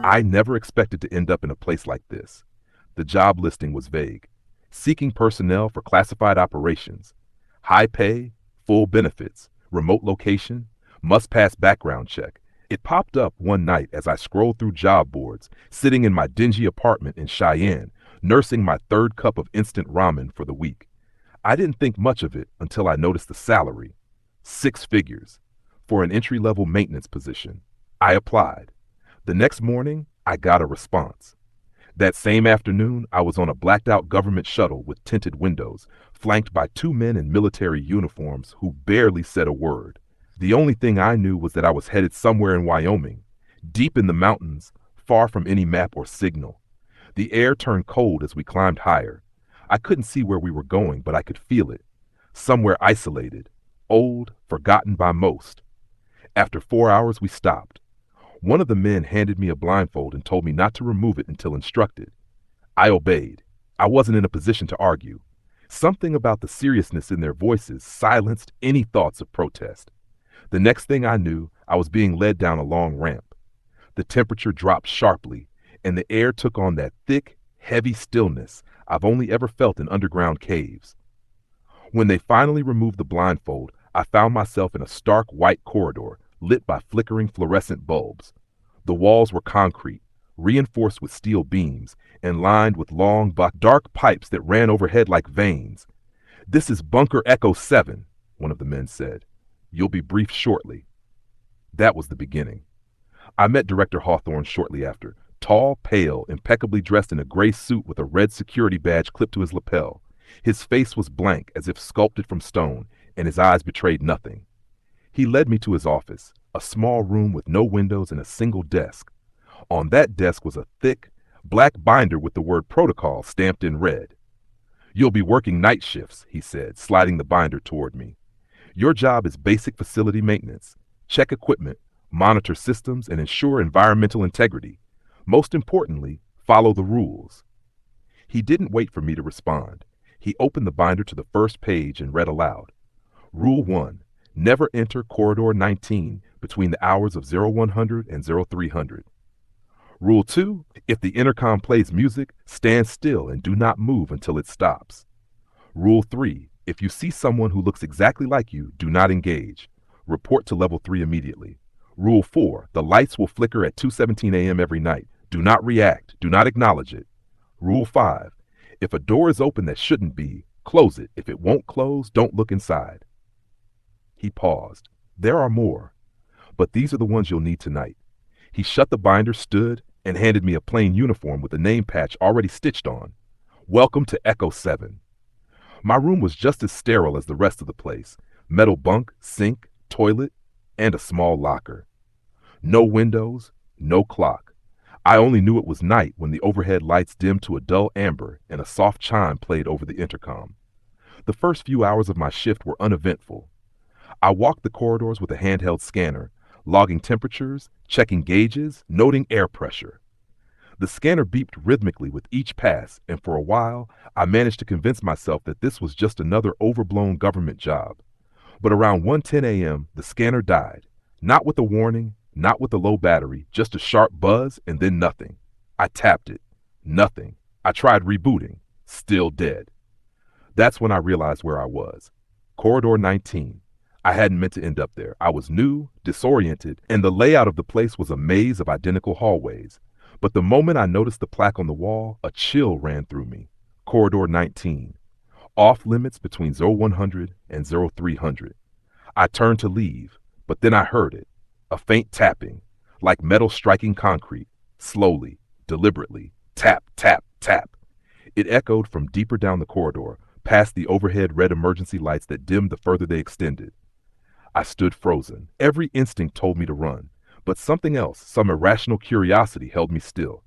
I never expected to end up in a place like this. The job listing was vague. Seeking personnel for classified operations. High pay, full benefits, remote location, must pass background check. It popped up one night as I scrolled through job boards, sitting in my dingy apartment in Cheyenne, nursing my third cup of instant ramen for the week. I didn't think much of it until I noticed the salary. 6 figures. For an entry-level maintenance position. I applied. The next morning, I got a response. That same afternoon, I was on a blacked-out government shuttle with tinted windows, flanked by 2 men in military uniforms who barely said a word. The only thing I knew was that I was headed somewhere in Wyoming, deep in the mountains, far from any map or signal. The air turned cold as we climbed higher. I couldn't see where we were going, but I could feel it. Somewhere isolated, old, forgotten by most. After 4 hours, we stopped. One of the men handed me a blindfold and told me not to remove it until instructed. I obeyed. I wasn't in a position to argue. Something about the seriousness in their voices silenced any thoughts of protest. The next thing I knew, I was being led down a long ramp. The temperature dropped sharply, and the air took on that thick, heavy stillness I've only ever felt in underground caves. When they finally removed the blindfold, I found myself in a stark white corridor lit by flickering fluorescent bulbs. The walls were concrete, reinforced with steel beams, and lined with long, dark pipes that ran overhead like veins. "This is Bunker Echo 7, one of the men said. "You'll be briefed shortly." That was the beginning. I met Director Hawthorne shortly after, tall, pale, impeccably dressed in a gray suit with a red security badge clipped to his lapel. His face was blank, as if sculpted from stone, and his eyes betrayed nothing. He led me to his office, a small room with no windows and a single desk. On that desk was a thick, black binder with the word protocol stamped in red. "You'll be working night shifts," he said, sliding the binder toward me. "Your job is basic facility maintenance. Check equipment, monitor systems, and ensure environmental integrity. Most importantly, follow the rules." He didn't wait for me to respond. He opened the binder to the first page and read aloud. Rule 1. Never enter Corridor 19 between the hours of 0100 and 0300. Rule 2. If the intercom plays music, stand still and do not move until it stops. Rule 3. If you see someone who looks exactly like you, do not engage. Report to Level 3 immediately. Rule 4. The lights will flicker at 2:17 a.m. every night. Do not react. Do not acknowledge it. Rule 5. If a door is open that shouldn't be, close it. If it won't close, don't look inside. He paused. There are more, but these are the ones you'll need tonight. He shut the binder, stood, and handed me a plain uniform with a name patch already stitched on. "Welcome to Echo 7. My room was just as sterile as the rest of the place. Metal bunk, sink, toilet, and a small locker. No windows, no clock. I only knew it was night when the overhead lights dimmed to a dull amber and a soft chime played over the intercom. The first few hours of my shift were uneventful. I walked the corridors with a handheld scanner, logging temperatures, checking gauges, noting air pressure. The scanner beeped rhythmically with each pass, and for a while, I managed to convince myself that this was just another overblown government job. But around 1:10 a.m., the scanner died. Not with a warning, not with a low battery, just a sharp buzz and then nothing. I tapped it. Nothing. I tried rebooting. Still dead. That's when I realized where I was. Corridor 19. I hadn't meant to end up there. I was new, disoriented, and the layout of the place was a maze of identical hallways. But the moment I noticed the plaque on the wall, a chill ran through me. Corridor 19. Off limits between 0100 and 0300. I turned to leave, but then I heard it. A faint tapping, like metal striking concrete, slowly, deliberately, tap, tap, tap. It echoed from deeper down the corridor, past the overhead red emergency lights that dimmed the further they extended. I stood frozen. Every instinct told me to run, but something else, some irrational curiosity, held me still.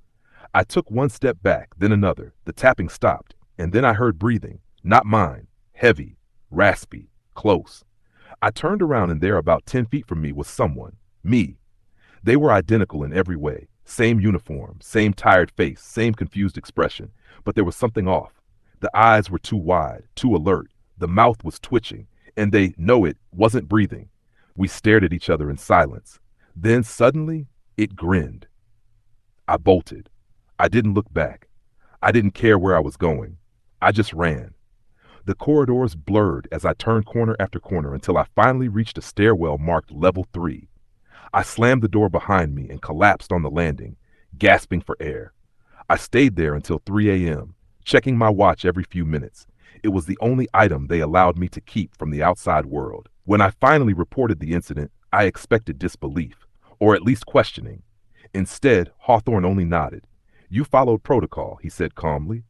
I took one step back, then another. The tapping stopped, and then I heard breathing. Not mine. Heavy, raspy, close. I turned around, and there, about 10 feet from me, was someone. Me. They were identical in every way. Same uniform, same tired face, same confused expression. But there was something off. The eyes were too wide, too alert. The mouth was twitching, and they know it wasn't breathing. We stared at each other in silence. Then suddenly, it grinned. I bolted. I didn't look back. I didn't care where I was going. I just ran. The corridors blurred as I turned corner after corner until I finally reached a stairwell marked level 3. I slammed the door behind me and collapsed on the landing, gasping for air. I stayed there until 3 a.m., checking my watch every few minutes. It was the only item they allowed me to keep from the outside world. When I finally reported the incident, I expected disbelief, or at least questioning. Instead, Hawthorne only nodded. "You followed protocol," he said calmly.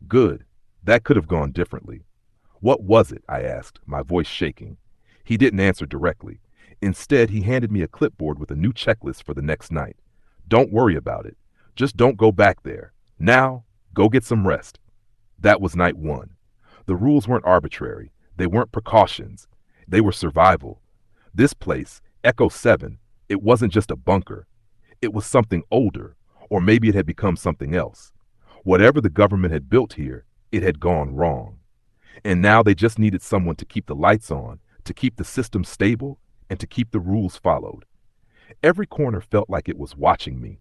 "Good. That could have gone differently." "What was it?" I asked, my voice shaking. He didn't answer directly. Instead, he handed me a clipboard with a new checklist for the next night. "Don't worry about it. Just don't go back there. Now, go get some rest." That was night 1. The rules weren't arbitrary. They weren't precautions. They were survival. This place, Echo 7, it wasn't just a bunker. It was something older, or maybe it had become something else. Whatever the government had built here, it had gone wrong. And now they just needed someone to keep the lights on, to keep the system stable, and to keep the rules followed. Every corner felt like it was watching me.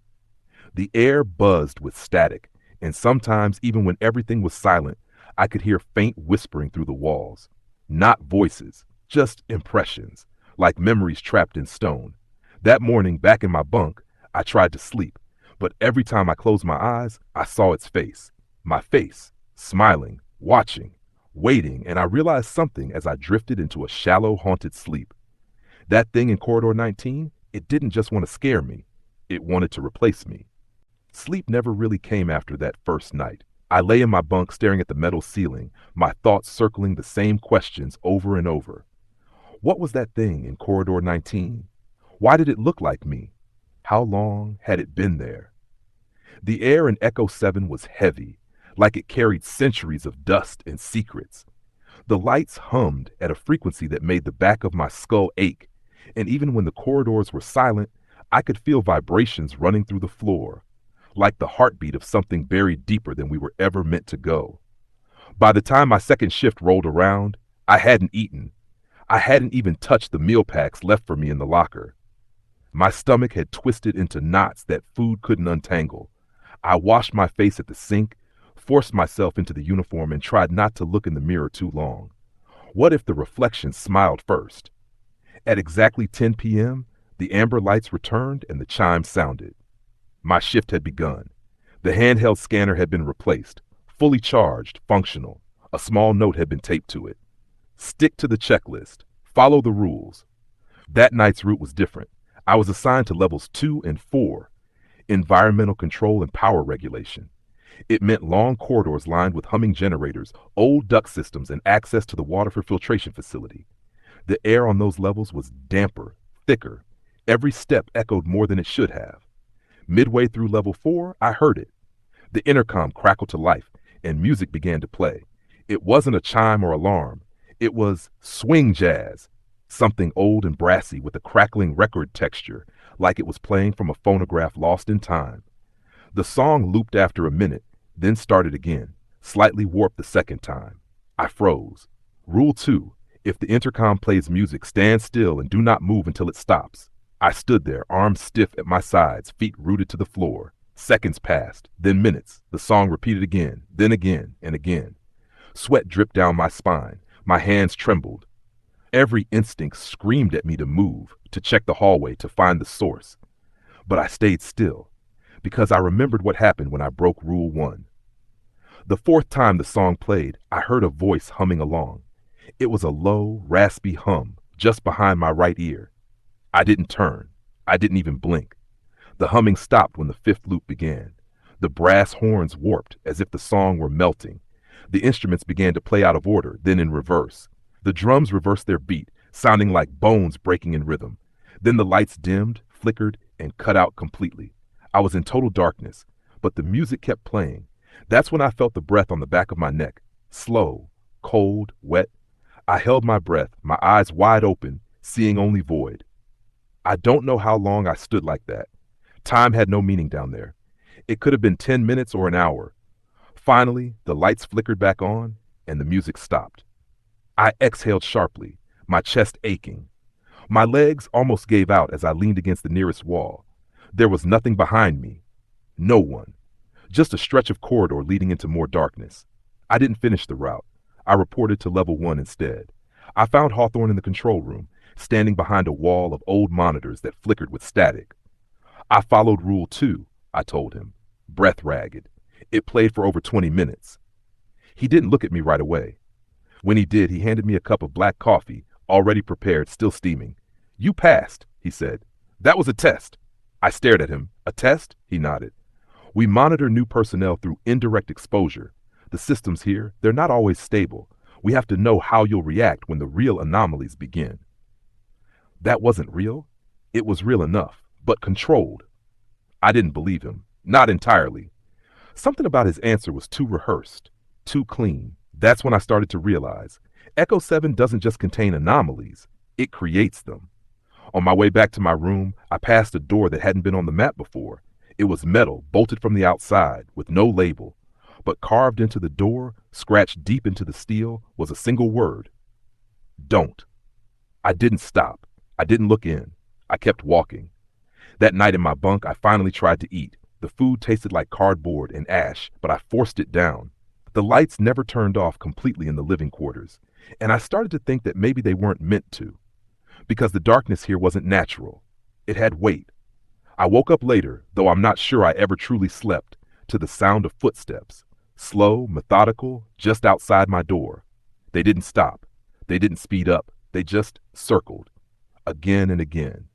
The air buzzed with static, and sometimes, even when everything was silent, I could hear faint whispering through the walls. Not voices, just impressions, like memories trapped in stone. That morning, back in my bunk, I tried to sleep, but every time I closed my eyes, I saw its face. My face, smiling, watching, waiting, and I realized something as I drifted into a shallow, haunted sleep. That thing in Corridor 19, it didn't just want to scare me. It wanted to replace me. Sleep never really came after that first night. I lay in my bunk staring at the metal ceiling, my thoughts circling the same questions over and over. What was that thing in Corridor 19? Why did it look like me? How long had it been there? The air in Echo 7 was heavy, like it carried centuries of dust and secrets. The lights hummed at a frequency that made the back of my skull ache, and even when the corridors were silent, I could feel vibrations running through the floor, like the heartbeat of something buried deeper than we were ever meant to go. By the time my second shift rolled around, I hadn't eaten. I hadn't even touched the meal packs left for me in the locker. My stomach had twisted into knots that food couldn't untangle. I washed my face at the sink, forced myself into the uniform, and tried not to look in the mirror too long. What if the reflection smiled first? At exactly 10 p.m., the amber lights returned and the chimes sounded. My shift had begun. The handheld scanner had been replaced, fully charged, functional. A small note had been taped to it. "Stick to the checklist. Follow the rules." That night's route was different. I was assigned to levels 2 and 4, environmental control and power regulation. It meant long corridors lined with humming generators, old duct systems, and access to the water filtration facility. The air on those levels was damper, thicker. Every step echoed more than it should have. Midway through level 4, I heard it. The intercom crackled to life, and music began to play. It wasn't a chime or alarm. It was swing jazz, something old and brassy with a crackling record texture, like it was playing from a phonograph lost in time. The song looped after a minute, then started again, slightly warped the second time. I froze. Rule 2, if the intercom plays music, stand still and do not move until it stops. I stood there, arms stiff at my sides, feet rooted to the floor. Seconds passed, then minutes. The song repeated again, then again and again. Sweat dripped down my spine. My hands trembled. Every instinct screamed at me to move, to check the hallway, to find the source. But I stayed still, because I remembered what happened when I broke Rule 1. The fourth time the song played, I heard a voice humming along. It was a low, raspy hum, just behind my right ear. I didn't turn. I didn't even blink. The humming stopped when the fifth loop began. The brass horns warped as if the song were melting. The instruments began to play out of order, then in reverse. The drums reversed their beat, sounding like bones breaking in rhythm. Then the lights dimmed, flickered, and cut out completely. I was in total darkness, but the music kept playing. That's when I felt the breath on the back of my neck. Slow, cold, wet. I held my breath, my eyes wide open, seeing only void. I don't know how long I stood like that. Time had no meaning down there. It could have been 10 minutes or an hour. Finally, the lights flickered back on, and the music stopped. I exhaled sharply, my chest aching. My legs almost gave out as I leaned against the nearest wall. There was nothing behind me. No one. Just a stretch of corridor leading into more darkness. I didn't finish the route. I reported to level 1 instead. I found Hawthorne in the control room, standing behind a wall of old monitors that flickered with static. I followed Rule 2, I told him, breath ragged. It played for over 20 minutes. He didn't look at me right away. When he did, he handed me a cup of black coffee, already prepared, still steaming. You passed, he said. That was a test. I stared at him. A test? He nodded. We monitor new personnel through indirect exposure. The systems here, they're not always stable. We have to know how you'll react when the real anomalies begin. That wasn't real. It was real enough, but controlled. I didn't believe him. Not entirely. Something about his answer was too rehearsed, too clean. That's when I started to realize Echo 7 doesn't just contain anomalies, it creates them. On my way back to my room, I passed a door that hadn't been on the map before. It was metal, bolted from the outside, with no label. But carved into the door, scratched deep into the steel, was a single word. Don't. I didn't stop. I didn't look in. I kept walking. That night in my bunk, I finally tried to eat. The food tasted like cardboard and ash, but I forced it down. The lights never turned off completely in the living quarters, and I started to think that maybe they weren't meant to, because the darkness here wasn't natural. It had weight. I woke up later, though I'm not sure I ever truly slept, to the sound of footsteps, slow, methodical, just outside my door. They didn't stop. They didn't speed up. They just circled, again and again.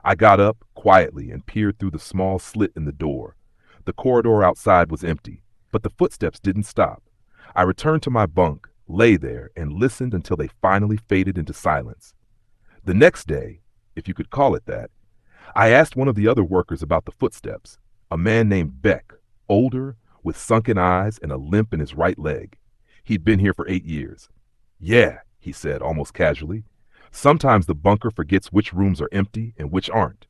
I got up quietly and peered through the small slit in the door. The corridor outside was empty, but the footsteps didn't stop. I returned to my bunk, lay there, and listened until they finally faded into silence. The next day, if you could call it that, I asked one of the other workers about the footsteps, a man named Beck, older, with sunken eyes and a limp in his right leg. He'd been here for 8 years. Yeah, he said almost casually. Sometimes the bunker forgets which rooms are empty and which aren't.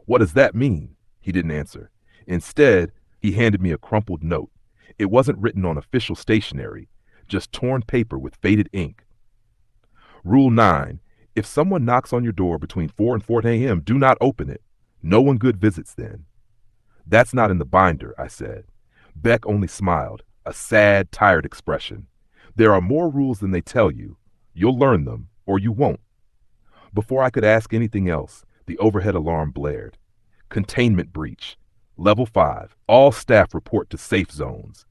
What does that mean? He didn't answer. Instead, he handed me a crumpled note. It wasn't written on official stationery, just torn paper with faded ink. Rule 9. If someone knocks on your door between 4 and 4 a.m., do not open it. No one good visits then. That's not in the binder, I said. Beck only smiled, a sad, tired expression. There are more rules than they tell you. You'll learn them, or you won't. Before I could ask anything else, the overhead alarm blared. Containment breach. Level 5. All staff report to safe zones.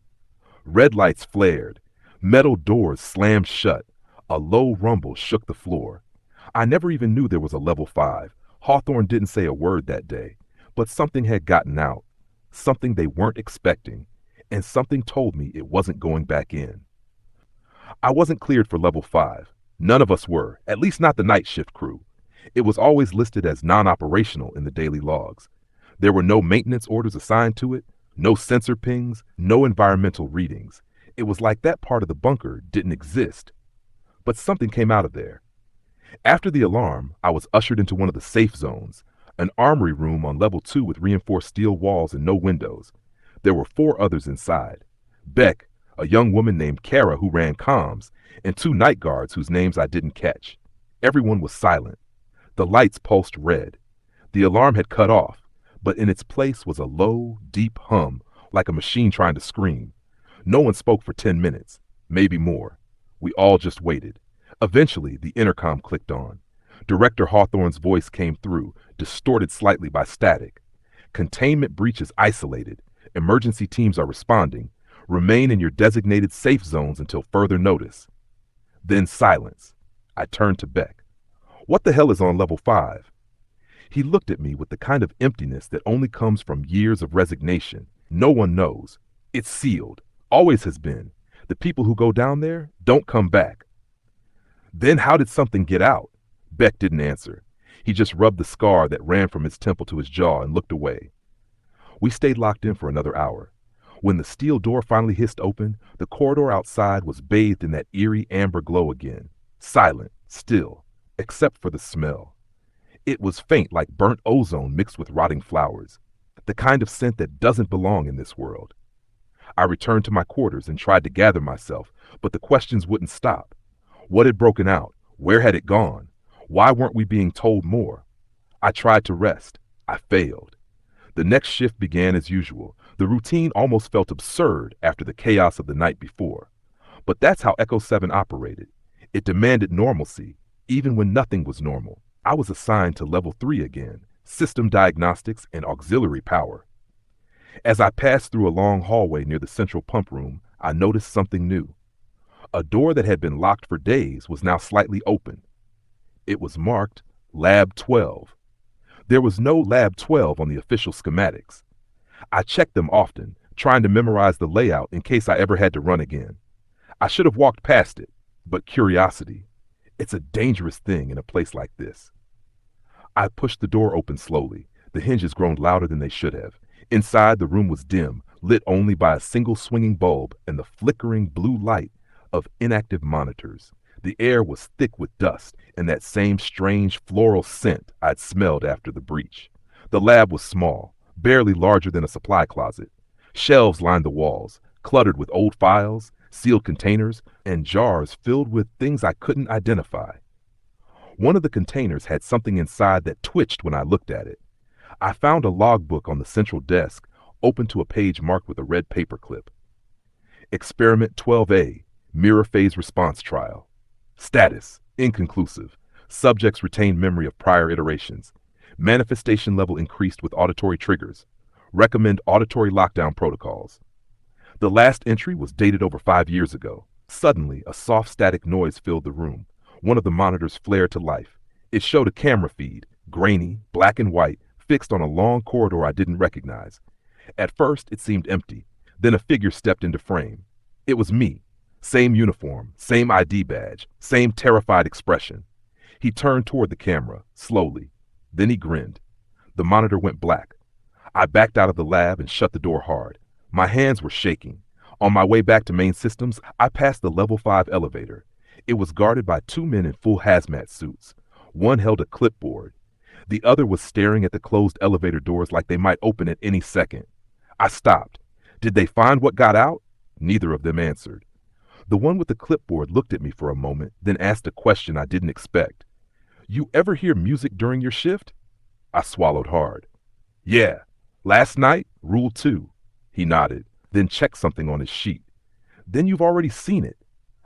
Red lights flared. Metal doors slammed shut. A low rumble shook the floor. I never even knew there was a level 5. Hawthorne didn't say a word that day, but something had gotten out. Something they weren't expecting, and something told me it wasn't going back in. I wasn't cleared for level 5. None of us were, at least not the night shift crew. It was always listed as non-operational in the daily logs. There were no maintenance orders assigned to it, no sensor pings, no environmental readings. It was like that part of the bunker didn't exist. But something came out of there. After the alarm, I was ushered into one of the safe zones, an armory room on level 2 with reinforced steel walls and no windows. There were 4 others inside. Beck, a young woman named Kara who ran comms, and 2 night guards whose names I didn't catch. Everyone was silent. The lights pulsed red. The alarm had cut off, but in its place was a low, deep hum, like a machine trying to scream. No one spoke for 10 minutes, maybe more. We all just waited. Eventually, the intercom clicked on. Director Hawthorne's voice came through, distorted slightly by static. Containment breach is isolated. Emergency teams are responding. Remain in your designated safe zones until further notice. Then silence. I turned to Beck. What the hell is on level 5? He looked at me with the kind of emptiness that only comes from years of resignation. No one knows. It's sealed. Always has been. The people who go down there don't come back. Then how did something get out? Beck didn't answer. He just rubbed the scar that ran from his temple to his jaw and looked away. We stayed locked in for another hour. When the steel door finally hissed open, the corridor outside was bathed in that eerie amber glow again. Silent, still, except for the smell. It was faint like burnt ozone mixed with rotting flowers, the kind of scent that doesn't belong in this world. I returned to my quarters and tried to gather myself, but the questions wouldn't stop. What had broken out? Where had it gone? Why weren't we being told more? I tried to rest. I failed. The next shift began as usual. The routine almost felt absurd after the chaos of the night before. But that's how Echo 7 operated. It demanded normalcy, even when nothing was normal. I was assigned to level 3 again, system diagnostics and auxiliary power. As I passed through a long hallway near the central pump room, I noticed something new. A door that had been locked for days was now slightly open. It was marked Lab 12. There was no Lab 12 on the official schematics. I checked them often, trying to memorize the layout in case I ever had to run again. I should have walked past it, but curiosity, it's a dangerous thing in a place like this. I pushed the door open slowly. The hinges groaned louder than they should have. Inside, the room was dim, lit only by a single swinging bulb and the flickering blue light of inactive monitors. The air was thick with dust and that same strange floral scent I'd smelled after the breach. The lab was small, barely larger than a supply closet. Shelves lined the walls, cluttered with old files, sealed containers, and jars filled with things I couldn't identify. One of the containers had something inside that twitched when I looked at it. I found a logbook on the central desk, open to a page marked with a red paperclip. Experiment 12A, Mirror Phase Response Trial. Status, inconclusive. Subjects retain memory of prior iterations. Manifestation level increased with auditory triggers. Recommend auditory lockdown protocols. The last entry was dated over 5 years ago. Suddenly, a soft static noise filled the room. One of the monitors flared to life. It showed a camera feed, grainy, black and white, fixed on a long corridor I didn't recognize. At first, it seemed empty. Then a figure stepped into frame. It was me. Same uniform, same ID badge, same terrified expression. He turned toward the camera, slowly. Then he grinned. The monitor went black. I backed out of the lab and shut the door hard. My hands were shaking. On my way back to main systems, I passed the level 5 elevator. It was guarded by 2 men in full hazmat suits. One held a clipboard. The other was staring at the closed elevator doors like they might open at any second. I stopped. Did they find what got out? Neither of them answered. The one with the clipboard looked at me for a moment, then asked a question I didn't expect. You ever hear music during your shift? I swallowed hard. Yeah. Last night, Rule 2. He nodded, then checked something on his sheet. Then you've already seen it.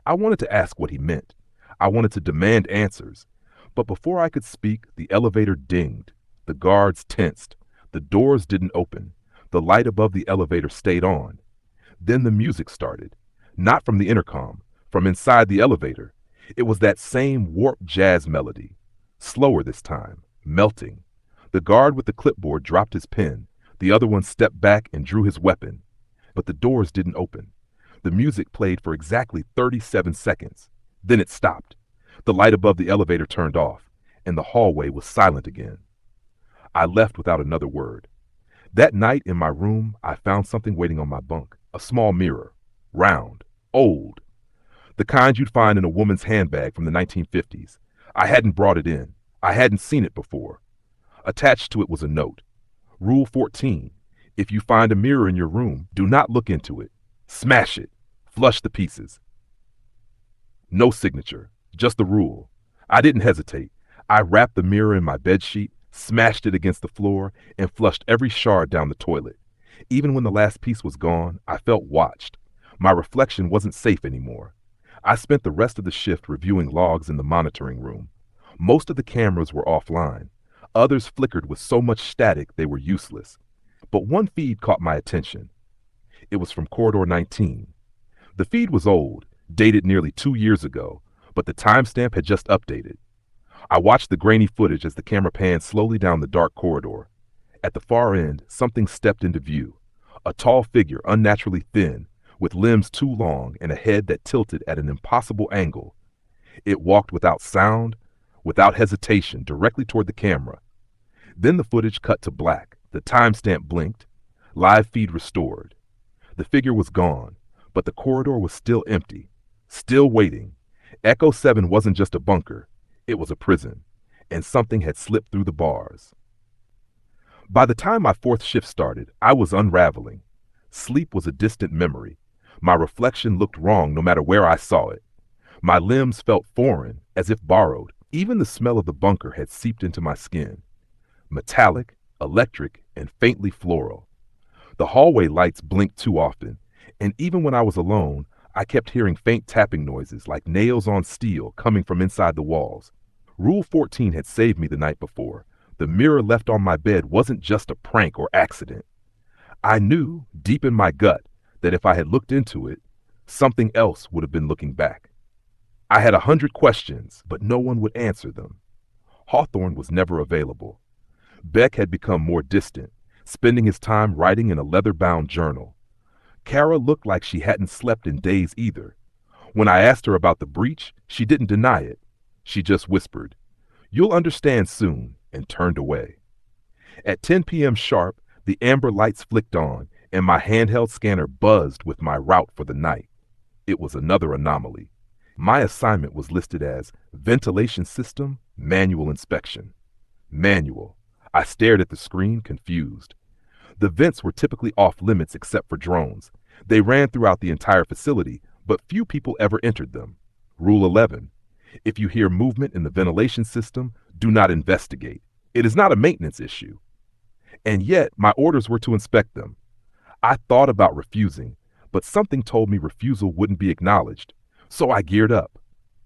I wanted to ask what he meant. I wanted to demand answers. But before I could speak, the elevator dinged. The guards tensed. The doors didn't open. The light above the elevator stayed on. Then the music started. Not from the intercom, from inside the elevator. It was that same warped jazz melody. Slower this time, melting. The guard with the clipboard dropped his pen. The other one stepped back and drew his weapon. But the doors didn't open. The music played for exactly 37 seconds. Then it stopped. The light above the elevator turned off, and the hallway was silent again. I left without another word. That night in my room, I found something waiting on my bunk, a small mirror, round, old, the kind you'd find in a woman's handbag from the 1950s. I hadn't brought it in. I hadn't seen it before. Attached to it was a note. Rule 14. If you find a mirror in your room, do not look into it. Smash it. Flush the pieces. No signature, just the rule. I didn't hesitate. I wrapped the mirror in my bedsheet, smashed it against the floor, and flushed every shard down the toilet. Even when the last piece was gone, I felt watched. My reflection wasn't safe anymore. I spent the rest of the shift reviewing logs in the monitoring room. Most of the cameras were offline. Others flickered with so much static they were useless. But one feed caught my attention. It was from Corridor 19. The feed was old, dated nearly 2 years ago, but the timestamp had just updated. I watched the grainy footage as the camera panned slowly down the dark corridor. At the far end, something stepped into view. A tall figure, unnaturally thin, with limbs too long and a head that tilted at an impossible angle. It walked without sound, without hesitation, directly toward the camera. Then the footage cut to black. The timestamp blinked. Live feed restored. The figure was gone, but the corridor was still empty, still waiting. Echo 7 wasn't just a bunker. It was a prison, and something had slipped through the bars. By the time my fourth shift started, I was unraveling. Sleep was a distant memory. My reflection looked wrong no matter where I saw it. My limbs felt foreign, as if borrowed. Even the smell of the bunker had seeped into my skin. Metallic, electric, and faintly floral. The hallway lights blinked too often, and even when I was alone, I kept hearing faint tapping noises like nails on steel coming from inside the walls. Rule 14 had saved me the night before. The mirror left on my bed wasn't just a prank or accident. I knew, deep in my gut, that if I had looked into it, something else would have been looking back. I had 100 questions, but no one would answer them. Hawthorne was never available. Beck had become more distant, spending his time writing in a leather-bound journal. Kara looked like she hadn't slept in days either. When I asked her about the breach, she didn't deny it. She just whispered, "You'll understand soon," and turned away. At 10 p.m. sharp, the amber lights flicked on, and my handheld scanner buzzed with my route for the night. It was another anomaly. My assignment was listed as Ventilation System, Manual Inspection. Manual. I stared at the screen, confused. The vents were typically off limits except for drones. They ran throughout the entire facility, but few people ever entered them. Rule 11. If you hear movement in the ventilation system, do not investigate. It is not a maintenance issue. And yet, my orders were to inspect them. I thought about refusing, but something told me refusal wouldn't be acknowledged. So I geared up.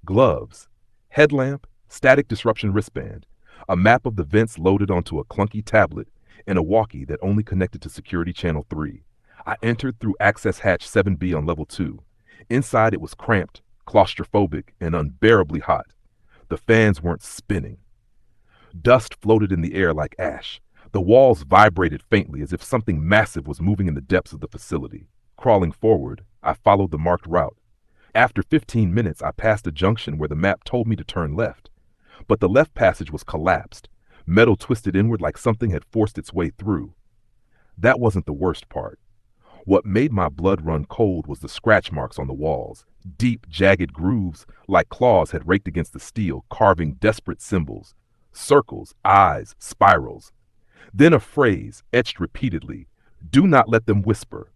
Gloves, headlamp, static disruption wristband, a map of the vents loaded onto a clunky tablet, and a walkie that only connected to Security Channel 3. I entered through Access Hatch 7B on Level 2. Inside it was cramped, claustrophobic, and unbearably hot. The fans weren't spinning. Dust floated in the air like ash. The walls vibrated faintly as if something massive was moving in the depths of the facility. Crawling forward, I followed the marked route. After 15 minutes, I passed a junction where the map told me to turn left. But the left passage was collapsed, metal twisted inward like something had forced its way through. That wasn't the worst part. What made my blood run cold was the scratch marks on the walls, deep, jagged grooves like claws had raked against the steel, carving desperate symbols, circles, eyes, spirals. Then a phrase, etched repeatedly, "Do not let them whisper."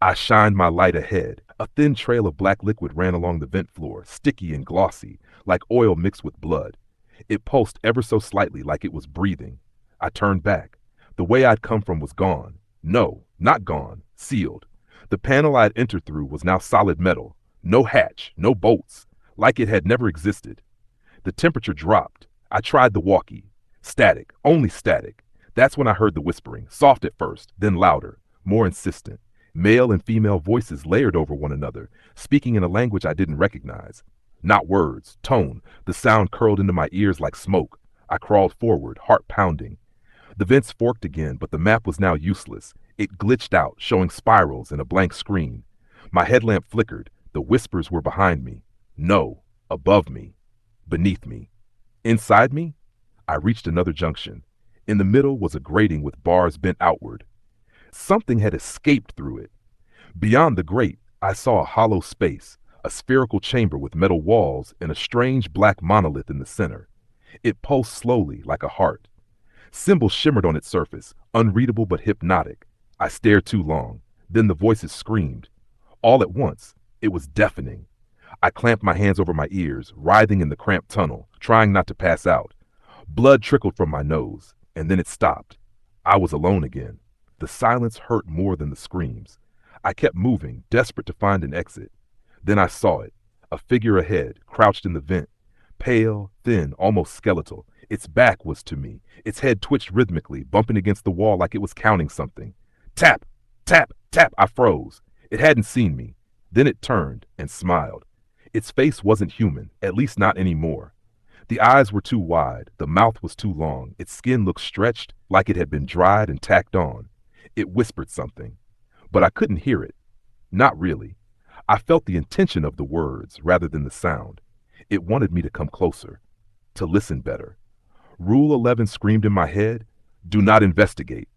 I shined my light ahead. A thin trail of black liquid ran along the vent floor, sticky and glossy, like oil mixed with blood. It pulsed ever so slightly like it was breathing. I turned back. The way I'd come from was gone. No, not gone, sealed. The panel I'd entered through was now solid metal. No hatch, no bolts, like it had never existed. The temperature dropped. I tried the walkie. Static, only static. That's when I heard the whispering, soft at first, then louder, more insistent. Male and female voices layered over one another, speaking in a language I didn't recognize. Not words, tone. The sound curled into my ears like smoke. I crawled forward, heart pounding. The vents forked again, but the map was now useless. It glitched out, showing spirals and a blank screen. My headlamp flickered. The whispers were behind me. No, above me, beneath me. Inside me, I reached another junction. In the middle was a grating with bars bent outward. Something had escaped through it. Beyond the grate, I saw a hollow space, a spherical chamber with metal walls and a strange black monolith in the center. It pulsed slowly, like a heart. Symbols shimmered on its surface, unreadable but hypnotic. I stared too long. Then the voices screamed. All at once, it was deafening. I clamped my hands over my ears, writhing in the cramped tunnel, trying not to pass out. Blood trickled from my nose, and then it stopped. I was alone again. The silence hurt more than the screams. I kept moving, desperate to find an exit. Then I saw it, a figure ahead, crouched in the vent. Pale, thin, almost skeletal. Its back was to me. Its head twitched rhythmically, bumping against the wall like it was counting something. Tap, tap, tap, I froze. It hadn't seen me. Then it turned and smiled. Its face wasn't human, at least not anymore. The eyes were too wide, the mouth was too long, its skin looked stretched like it had been dried and tacked on. It whispered something, but I couldn't hear it. Not really. I felt the intention of the words rather than the sound. It wanted me to come closer, to listen better. Rule 11 screamed in my head, "Do not investigate."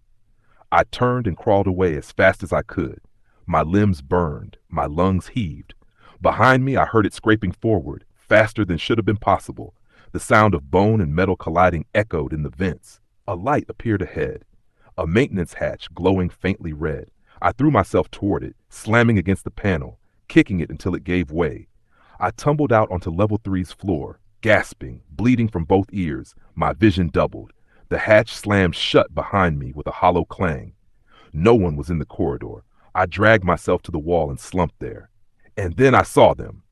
I turned and crawled away as fast as I could. My limbs burned, my lungs heaved. Behind me, I heard it scraping forward, faster than should have been possible. The sound of bone and metal colliding echoed in the vents. A light appeared ahead, a maintenance hatch glowing faintly red. I threw myself toward it, slamming against the panel, kicking it until it gave way. I tumbled out onto Level 3's floor, Gasping, bleeding from both ears, my vision doubled. The hatch slammed shut behind me with a hollow clang. No one was in the corridor. I dragged myself to the wall and slumped there. And then I saw them.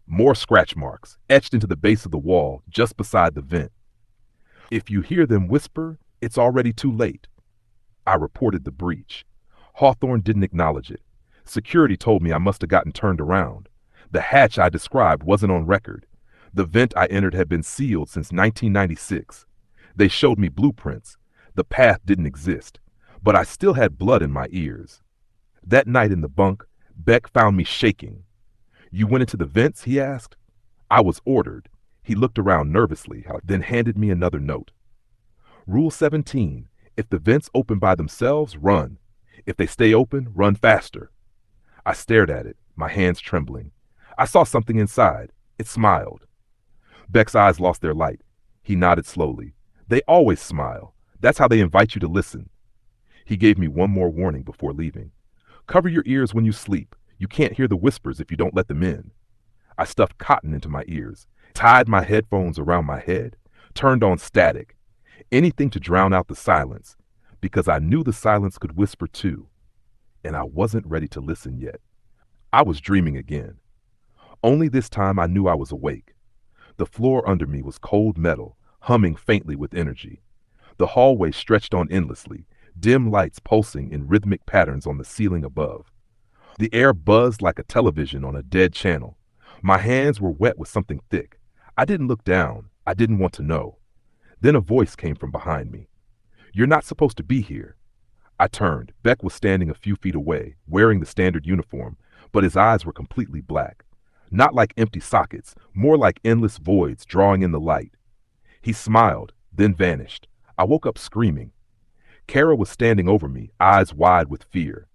More scratch marks, etched into the base of the wall just beside the vent. If you hear them whisper, it's already too late. I reported the breach. Hawthorne didn't acknowledge it. Security told me I must have gotten turned around. The hatch I described wasn't on record. The vent I entered had been sealed since 1996. They showed me blueprints. The path didn't exist, but I still had blood in my ears. That night in the bunk, Beck found me shaking. "You went into the vents?" he asked. I was ordered. He looked around nervously, then handed me another note. "Rule 17, if the vents open by themselves, run. If they stay open, run faster." I stared at it, my hands trembling. I saw something inside. It smiled. Beck's eyes lost their light. He nodded slowly. "They always smile. That's how they invite you to listen." He gave me one more warning before leaving. "Cover your ears when you sleep. You can't hear the whispers if you don't let them in." I stuffed cotton into my ears, tied my headphones around my head, turned on static, anything to drown out the silence, because I knew the silence could whisper too, and I wasn't ready to listen yet. I was dreaming again. Only this time I knew I was awake. The floor under me was cold metal, humming faintly with energy. The hallway stretched on endlessly, dim lights pulsing in rhythmic patterns on the ceiling above. The air buzzed like a television on a dead channel. My hands were wet with something thick. I didn't look down. I didn't want to know. Then a voice came from behind me. "You're not supposed to be here." I turned. Beck was standing a few feet away, wearing the standard uniform, but his eyes were completely black. Not like empty sockets, more like endless voids drawing in the light. He smiled, then vanished. I woke up screaming. Kara was standing over me, eyes wide with fear.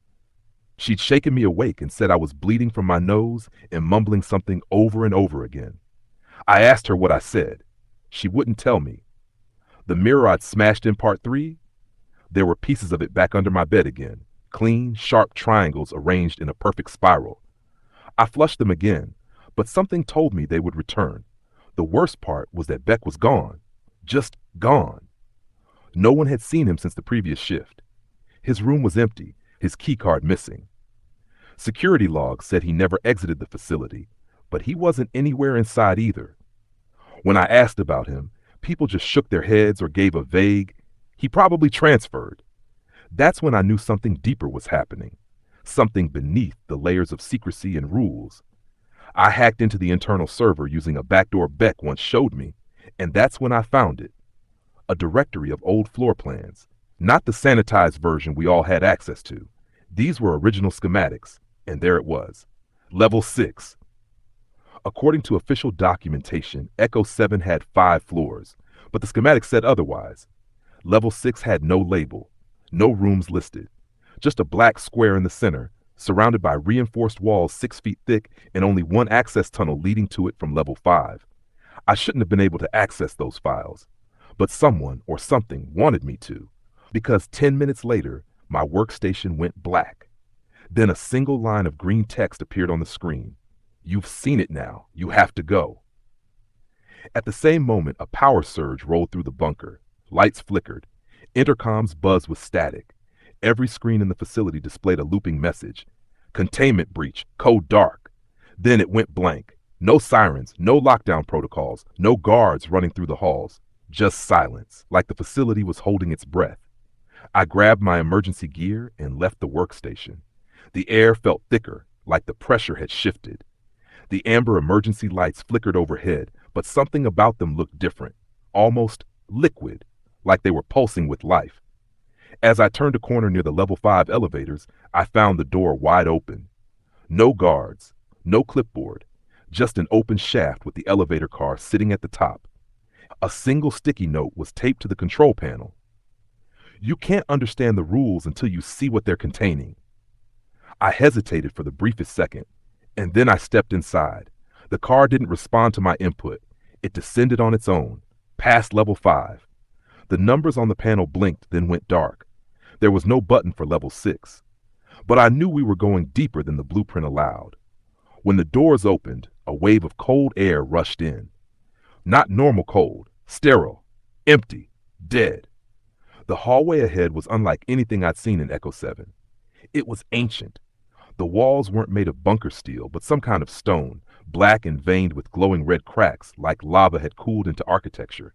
She'd shaken me awake and said I was bleeding from my nose and mumbling something over and over again. I asked her what I said. She wouldn't tell me. The mirror I'd smashed in part 3? There were pieces of it back under my bed again, clean, sharp triangles arranged in a perfect spiral. I flushed them again, but something told me they would return. The worst part was that Beck was gone. Just gone. No one had seen him since the previous shift. His room was empty, his keycard missing. Security logs said he never exited the facility, but he wasn't anywhere inside either. When I asked about him, people just shook their heads or gave a vague, "He probably transferred." That's when I knew something deeper was happening, something beneath the layers of secrecy and rules. I hacked into the internal server using a backdoor Beck once showed me, and that's when I found it. A directory of old floor plans, not the sanitized version we all had access to. These were original schematics, and there it was. Level 6. According to official documentation, Echo 7 had 5 floors, but the schematic said otherwise. Level 6 had no label, no rooms listed, just a black square in the center, surrounded by reinforced walls 6 feet thick and only one access tunnel leading to it from level 5. I shouldn't have been able to access those files, but someone or something wanted me to, because 10 minutes later, my workstation went black. Then a single line of green text appeared on the screen. "You've seen it now. You have to go." At the same moment, a power surge rolled through the bunker. Lights flickered. Intercoms buzzed with static. Every screen in the facility displayed a looping message. "Containment breach. Code dark." Then it went blank. No sirens, no lockdown protocols, no guards running through the halls. Just silence, like the facility was holding its breath. I grabbed my emergency gear and left the workstation. The air felt thicker, like the pressure had shifted. The amber emergency lights flickered overhead, but something about them looked different, almost liquid, like they were pulsing with life. As I turned a corner near the level 5 elevators, I found the door wide open. No guards, no clipboard, just an open shaft with the elevator car sitting at the top. A single sticky note was taped to the control panel. "You can't understand the rules until you see what they're containing." I hesitated for the briefest second, and then I stepped inside. The car didn't respond to my input. It descended on its own, past level 5. The numbers on the panel blinked, then went dark. There was no button for level 6. But I knew we were going deeper than the blueprint allowed. When the doors opened, a wave of cold air rushed in. Not normal cold, sterile, empty, dead. The hallway ahead was unlike anything I'd seen in Echo 7. It was ancient. The walls weren't made of bunker steel, but some kind of stone, black and veined with glowing red cracks, like lava had cooled into architecture.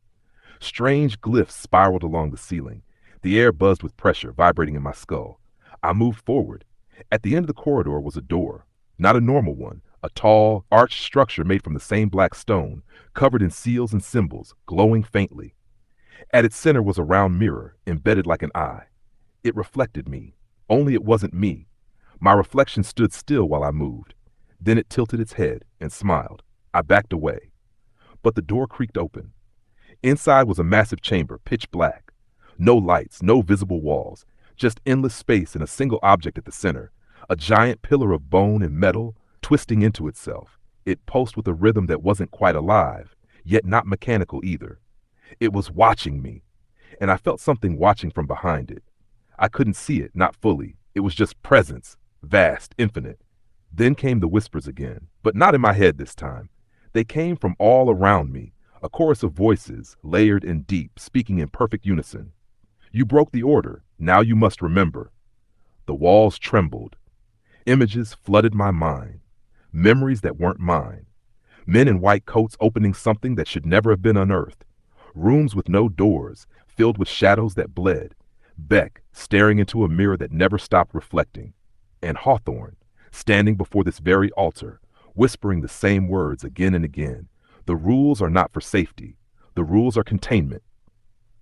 Strange glyphs spiraled along the ceiling. The air buzzed with pressure, vibrating in my skull. I moved forward. At the end of the corridor was a door. Not a normal one, a tall, arched structure made from the same black stone, covered in seals and symbols, glowing faintly. At its center was a round mirror, embedded like an eye. It reflected me. Only it wasn't me. My reflection stood still while I moved. Then it tilted its head and smiled. I backed away. But the door creaked open. Inside was a massive chamber, pitch black. No lights, no visible walls, just endless space and a single object at the center. A giant pillar of bone and metal, twisting into itself. It pulsed with a rhythm that wasn't quite alive, yet not mechanical either. It was watching me, and I felt something watching from behind it. I couldn't see it, not fully. It was just presence, vast, infinite. Then came the whispers again, but not in my head this time. They came from all around me, a chorus of voices, layered and deep, speaking in perfect unison. You broke the order. Now you must remember. The walls trembled. Images flooded my mind. Memories that weren't mine. Men in white coats opening something that should never have been unearthed. Rooms with no doors, filled with shadows that bled. Beck staring into a mirror that never stopped reflecting. And Hawthorne, standing before this very altar, whispering the same words again and again. The rules are not for safety. The rules are containment.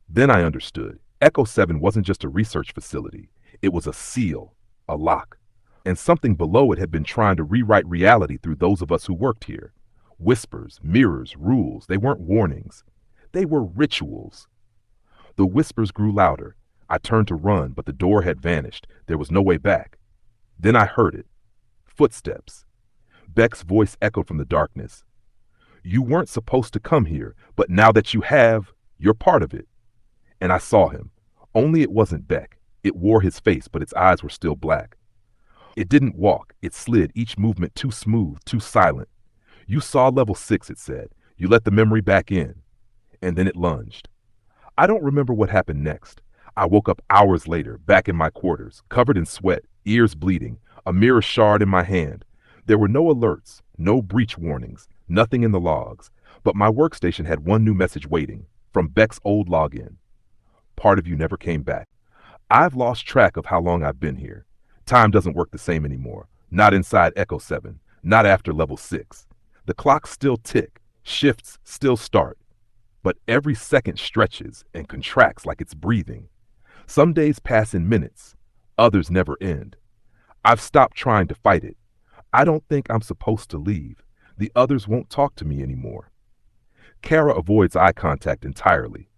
Then I understood. Echo 7 wasn't just a research facility. It was a seal, a lock. And something below it had been trying to rewrite reality through those of us who worked here. Whispers, mirrors, rules, they weren't warnings. They were rituals. The whispers grew louder. I turned to run, but the door had vanished. There was no way back. Then I heard it. Footsteps. Beck's voice echoed from the darkness. You weren't supposed to come here, but now that you have, you're part of it. And I saw him. Only it wasn't Beck. It wore his face, but its eyes were still black. It didn't walk. It slid, each movement too smooth, too silent. You saw level 6, it said. You let the memory back in. And then it lunged. I don't remember what happened next. I woke up hours later, back in my quarters, covered in sweat, ears bleeding, a mirror shard in my hand. There were no alerts, no breach warnings, nothing in the logs, but my workstation had one new message waiting, from Beck's old login. Part of you never came back. I've lost track of how long I've been here. Time doesn't work the same anymore. Not inside Echo 7, not after level 6. The clocks still tick, shifts still start, but every second stretches and contracts like it's breathing. Some days pass in minutes, others never end. I've stopped trying to fight it. I don't think I'm supposed to leave. The others won't talk to me anymore. Kara avoids eye contact entirely.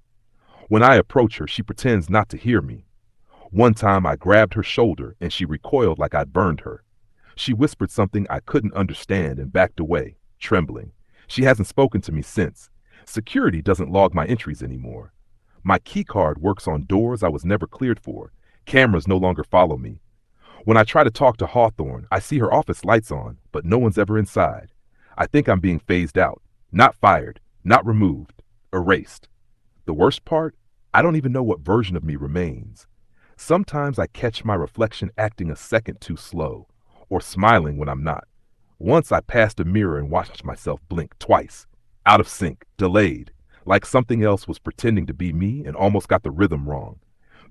When I approach her, she pretends not to hear me. One time I grabbed her shoulder and she recoiled like I'd burned her. She whispered something I couldn't understand and backed away, trembling. She hasn't spoken to me since. Security doesn't log my entries anymore. My keycard works on doors I was never cleared for. Cameras no longer follow me. When I try to talk to Hawthorne, I see her office lights on, but no one's ever inside. I think I'm being phased out. Not fired, not removed, erased. The worst part? I don't even know what version of me remains. Sometimes I catch my reflection acting a second too slow, or smiling when I'm not. Once I passed a mirror and watched myself blink twice. Out of sync, delayed, like something else was pretending to be me and almost got the rhythm wrong.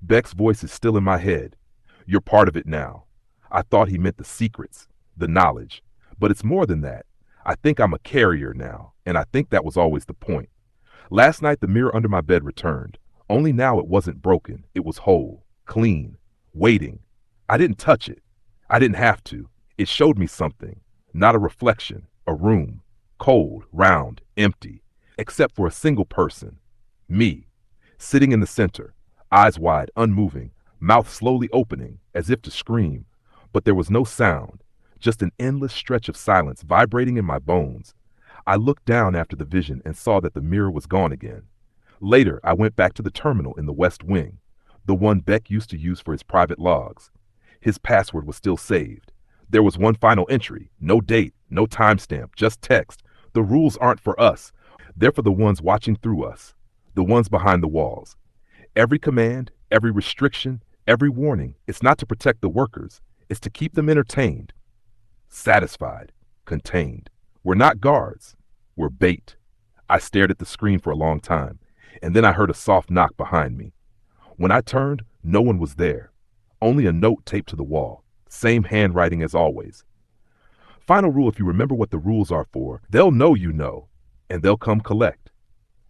Beck's voice is still in my head. You're part of it now. I thought he meant the secrets, the knowledge, but it's more than that. I think I'm a carrier now, and I think that was always the point. Last night the mirror under my bed returned, only now it wasn't broken, it was whole, clean, waiting. I didn't touch it. I didn't have to. It showed me something, not a reflection, a room, cold, round, empty, except for a single person, me, sitting in the center, eyes wide, unmoving, mouth slowly opening, as if to scream, but there was no sound, just an endless stretch of silence vibrating in my bones. I looked down after the vision and saw that the mirror was gone again. Later, I went back to the terminal in the West Wing, the one Beck used to use for his private logs. His password was still saved. There was one final entry, no date, no timestamp, just text. The rules aren't for us. They're for the ones watching through us, the ones behind the walls. Every command, every restriction, every warning, it's not to protect the workers, it's to keep them entertained, satisfied, contained. We're not guards, we're bait. I stared at the screen for a long time, and then I heard a soft knock behind me. When I turned, no one was there. Only a note taped to the wall. Same handwriting as always. Final rule: if you remember what the rules are for, they'll know you know, and they'll come collect.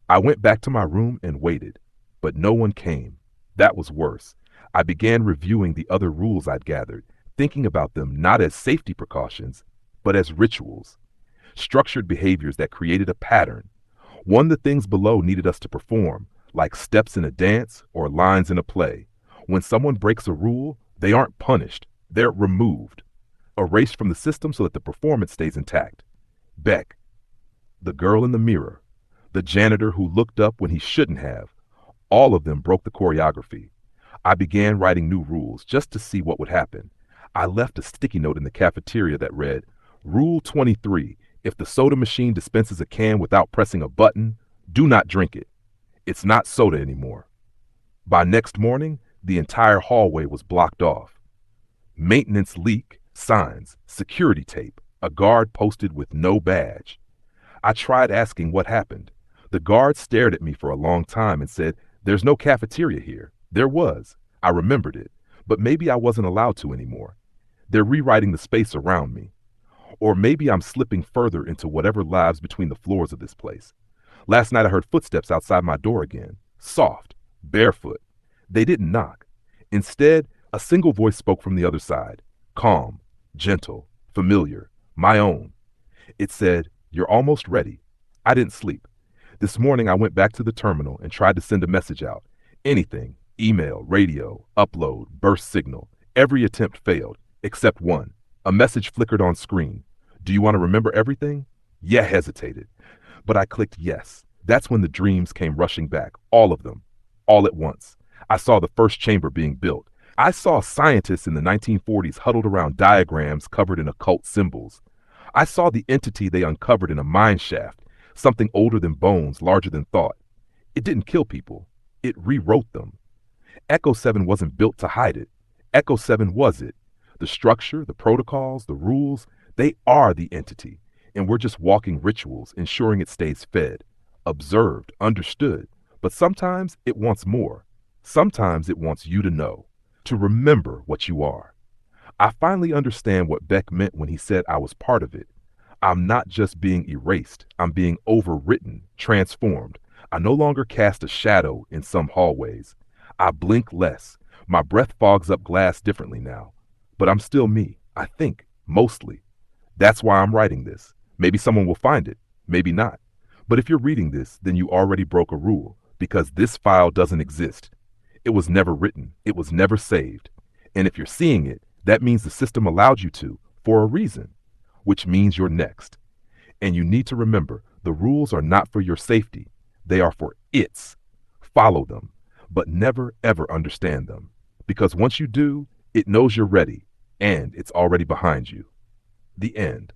I went back to my room and waited, but no one came. That was worse. I began reviewing the other rules I'd gathered, thinking about them not as safety precautions, but as rituals. Structured behaviors that created a pattern. One the things below needed us to perform, like steps in a dance or lines in a play. When someone breaks a rule, they aren't punished, they're removed, erased from the system so that the performance stays intact. Beck, the girl in the mirror, the janitor who looked up when he shouldn't have, all of them broke the choreography. I began writing new rules just to see what would happen. I left a sticky note in the cafeteria that read, Rule 23, if the soda machine dispenses a can without pressing a button, do not drink it. It's not soda anymore. By next morning, the entire hallway was blocked off. Maintenance leak, signs, security tape, a guard posted with no badge. I tried asking what happened. The guard stared at me for a long time and said, there's no cafeteria here. There was. I remembered it, but maybe I wasn't allowed to anymore. They're rewriting the space around me. Or maybe I'm slipping further into whatever lies between the floors of this place. Last night I heard footsteps outside my door again, soft, barefoot. They didn't knock. Instead, a single voice spoke from the other side, calm, gentle, familiar, my own. It said, you're almost ready. I didn't sleep. This morning I went back to the terminal and tried to send a message out. Anything, email, radio, upload, burst signal. Every attempt failed, except one. A message flickered on screen. Do you want to remember everything? Yeah, hesitated. But I clicked yes. That's when the dreams came rushing back, all of them, all at once. I saw the first chamber being built. I saw scientists in the 1940s huddled around diagrams covered in occult symbols. I saw the entity they uncovered in a mine shaft, something older than bones, larger than thought. It didn't kill people. It rewrote them. Echo 7 wasn't built to hide it. Echo 7 was it. The structure, the protocols, the rules, they are the entity, and we're just walking rituals, ensuring it stays fed, observed, understood. But sometimes it wants more. Sometimes it wants you to know, to remember what you are. I finally understand what Beck meant when he said I was part of it. I'm not just being erased, I'm being overwritten, transformed. I no longer cast a shadow in some hallways. I blink less. My breath fogs up glass differently now. But I'm still me, I think, mostly. That's why I'm writing this. Maybe someone will find it, maybe not. But if you're reading this, then you already broke a rule, because this file doesn't exist. It was never written, it was never saved. And if you're seeing it, that means the system allowed you to, for a reason, which means you're next. And you need to remember, the rules are not for your safety, they are for its. Follow them, but never ever understand them. Because once you do, it knows you're ready, and it's already behind you. The end.